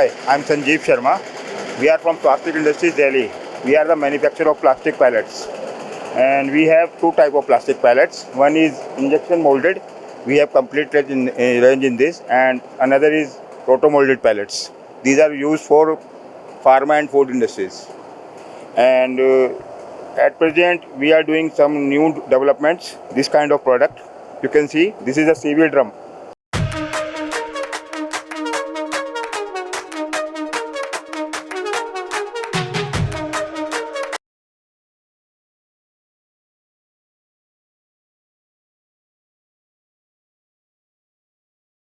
Hi, I'm Sanjeev Sharma. We are from Swastik Industries, Delhi. We are the manufacturer of plastic pallets. And we have two type of plastic pallets. One is injection molded. We have complete range in this. And another is roto molded pallets. These are used for pharma and food industries. And at present, we are doing some new developments. This kind of product. You can see, this is a CV drum.